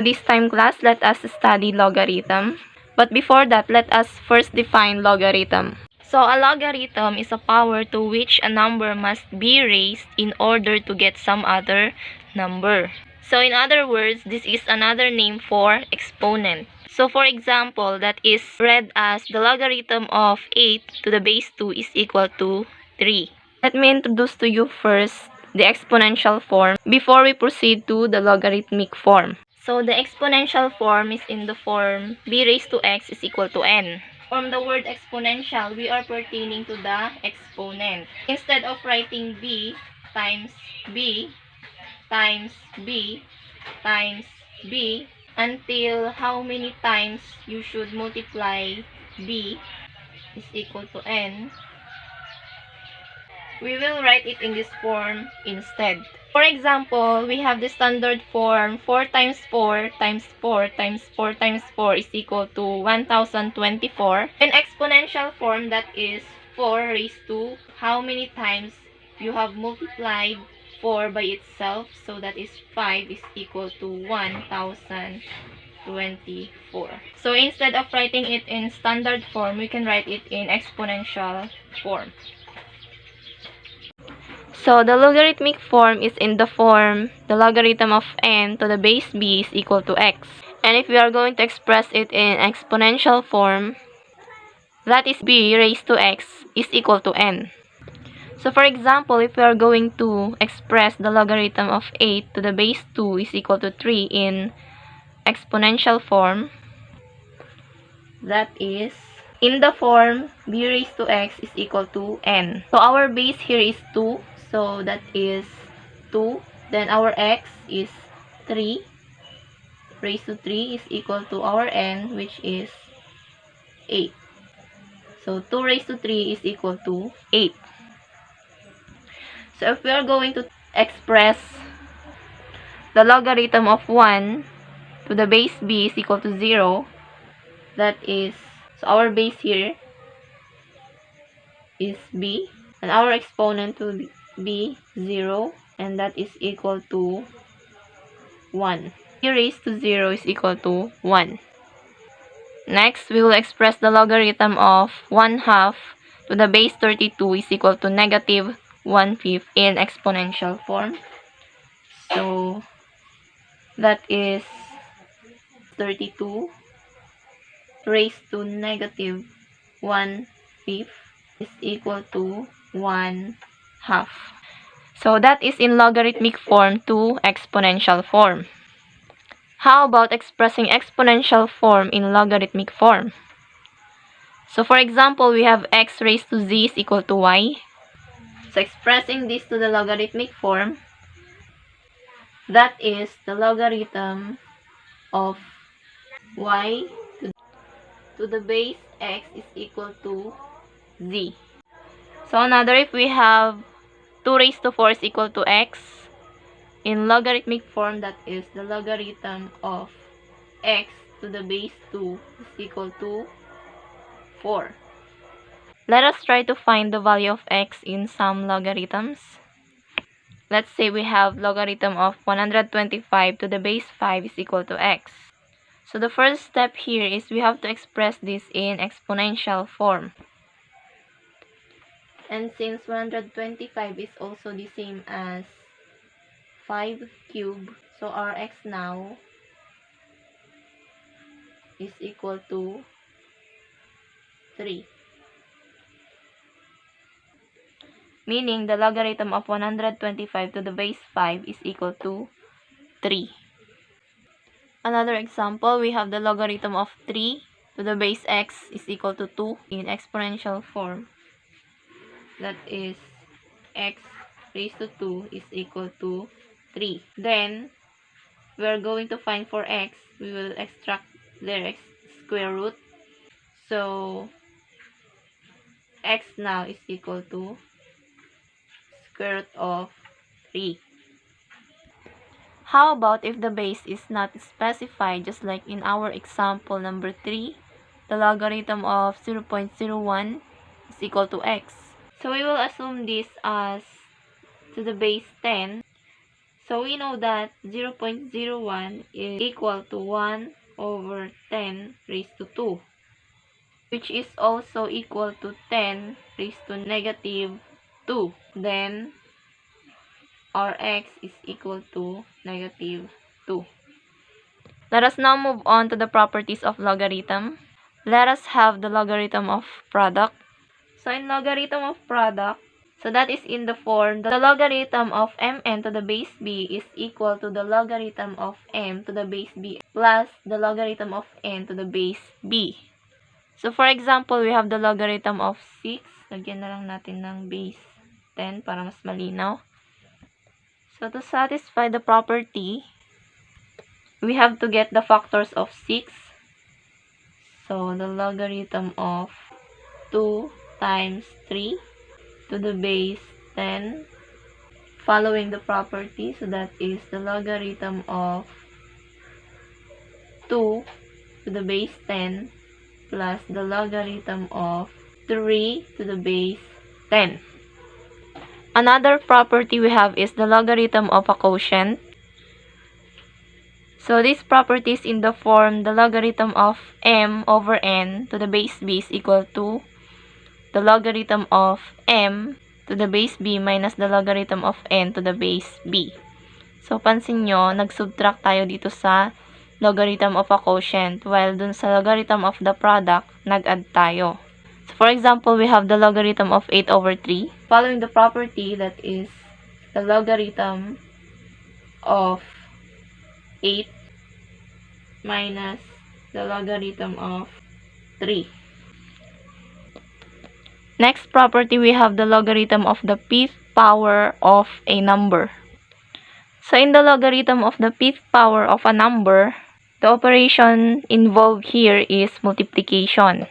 This time class, let us study logarithm. But before that, let us first define logarithm. So a logarithm is a power to which a number must be raised in order to get some other number. So in other words, this is another name for exponent. So for example, that is read as the logarithm of 8 to the base 2 is equal to 3. Let me introduce to you first the exponential form before we proceed to the logarithmic form. So the exponential form is in the form b raised to x is equal to n. From the word exponential, we are pertaining to the exponent. Instead of writing b times b times b times b, until how many times you should multiply b is equal to n, we will write it in this form instead. For example, we have the standard form 4 times 4 times 4 times 4 times 4 is equal to 1024. In exponential form, that is 4 raised to how many times you have multiplied 4 by itself. So that is 5 is equal to 1024. So instead of writing it in standard form, we can write it in exponential form. So the logarithmic form is in the form the logarithm of n to the base b is equal to x. And if we are going to express it in exponential form, that is b raised to x is equal to n. So for example, if we are going to express the logarithm of 8 to the base 2 is equal to 3 in exponential form, that is in the form b raised to x is equal to n. So our base here is 2. So that is 2. Then our x is 3 raised to 3 is equal to our n, which is 8. So 2 raised to 3 is equal to 8. So if we are going to express the logarithm of 1 to the base b is equal to 0, that is, so our base here is b, and our exponent will be 0, and that is equal to 1. b raised to 0 is equal to 1. Next, we will express the logarithm of 1/2 to the base 32 is equal to negative 1/5 in exponential form. So that is 32 raised to negative 1/5 is equal to 1/2. So that is in logarithmic form to exponential form. How about expressing exponential form in logarithmic form? So for example, we have x raised to z is equal to y. So expressing this to the logarithmic form, that is the logarithm of y to the base x is equal to z. So another, if we have 2 raised to 4 is equal to x, in logarithmic form, that is the logarithm of x to the base 2 is equal to 4. Let us try to find the value of x in some logarithms. Let's say we have logarithm of 125 to the base 5 is equal to x. So the first step here is we have to express this in exponential form. And since 125 is also the same as 5 cubed, so our x now is equal to 3. Meaning the logarithm of 125 to the base 5 is equal to 3. Another example, we have the logarithm of 3 to the base x is equal to 2 in exponential form. That is x raised to 2 is equal to 3. Then, we are going to find for x, we will extract their square root. So, x now is equal to square root of 3. How about if the base is not specified, just like in our example number 3, the logarithm of 0.01 is equal to x. So we will assume this as to the base 10. So we know that 0.01 is equal to 1 over 10 raised to 2, which is also equal to 10 raised to negative 2. Then our x is equal to negative 2. Let us now move on to the properties of logarithm. Let us have the logarithm of product. So in logarithm of product, so that is in the form, the logarithm of mn to the base b is equal to the logarithm of m to the base b plus the logarithm of n to the base b. So for example, we have the logarithm of 6. Lagyan na lang natin ng base 10 para mas malinaw. So to satisfy the property, we have to get the factors of 6. So the logarithm of 2 times 3 to the base 10, following the property, so that is the logarithm of 2 to the base 10 plus the logarithm of 3 to the base 10. Another property we have is the logarithm of a quotient. So this property is in the form, the logarithm of m over n to the base b is equal to the logarithm of m to the base b minus the logarithm of n to the base b. So, pansin nyo, nag-subtract tayo dito sa logarithm of a quotient, while dun sa logarithm of the product, nag-add tayo. So, for example, we have the logarithm of 8 over 3. Following the property, that is the logarithm of 8 minus the logarithm of 3. Next property, we have the logarithm of the fifth power of a number. So, in the logarithm of the fifth power of a number, the operation involved here is multiplication.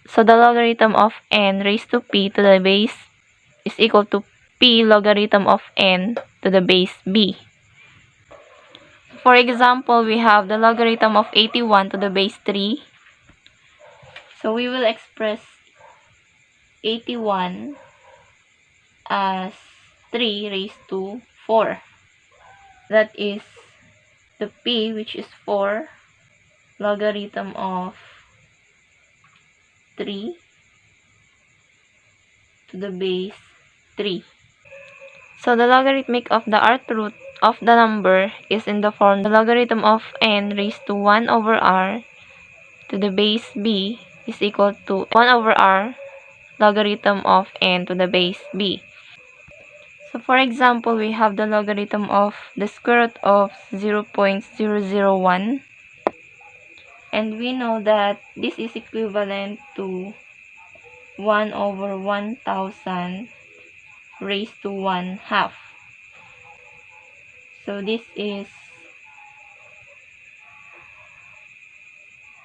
So, the logarithm of n raised to p to the base is equal to p logarithm of n to the base b. For example, we have the logarithm of 81 to the base 3. So, we will express 81 as 3 raised to 4. That is the p, which is 4, logarithm of 3 to the base 3. So the logarithmic of the rth root of the number is in the form, the logarithm of n raised to 1 over r to the base b is equal to 1 over r logarithm of n to the base b. So for example, we have the logarithm of the square root of 0.001, and we know that this is equivalent to 1 over 1,000 raised to 1/2. So this is,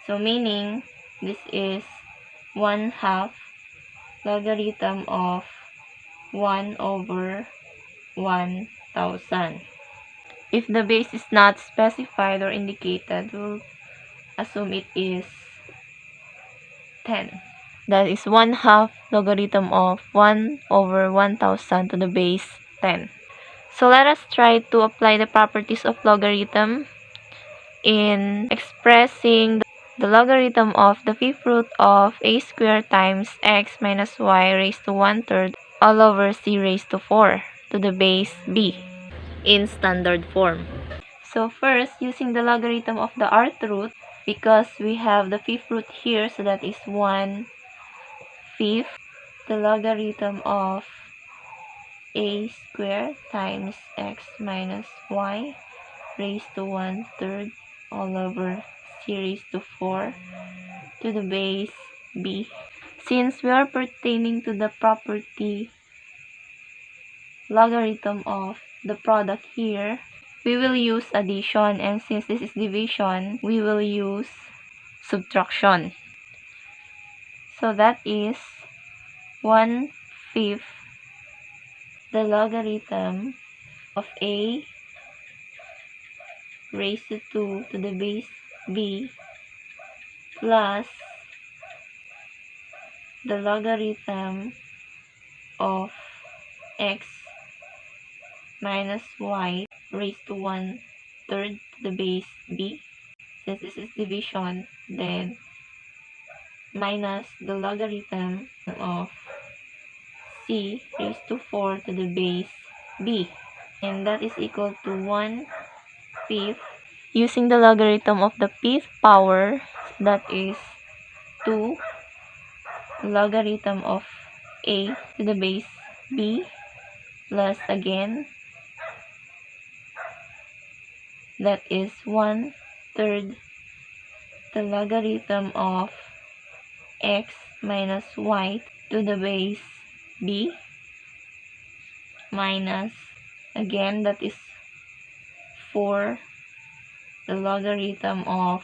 so meaning this is 1/2 logarithm of 1 over 1,000. If the base is not specified or indicated, we'll assume it is 10. That is 1/2 logarithm of 1 over 1,000 to the base 10. So let us try to apply the properties of logarithm in expressing the logarithm of the fifth root of a squared times x minus y raised to 1/3 all over c raised to 4 to the base b in standard form. So first, using the logarithm of the rth root, because we have the fifth root here, so that is 1/5, the logarithm of a squared times x minus y raised to 1/3 all over c raised to 4 to the base b. Since we are pertaining to the property logarithm of the product here, we will use addition, and since this is division, we will use subtraction. So that is 1/5 the logarithm of a raised to 2 to the base b plus the logarithm of x minus y raised to 1/3 to the base b. Since this is division, then minus the logarithm of c raised to 4 to the base b. And that is equal to 1/5. Using the logarithm of the 5th power, that is 2 logarithm of a to the base b plus again, that is 1/3 the logarithm of x minus y to the base b minus again, that is 4 the logarithm of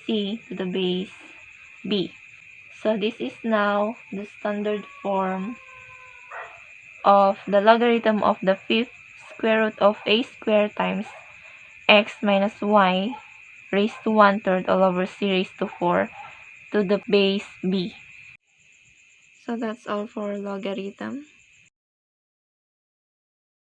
c to the base b. So this is now the standard form of the logarithm of the 5th square root of a squared times x minus y raised to 1/3 all over c raised to 4 to the base b. So that's all for logarithm.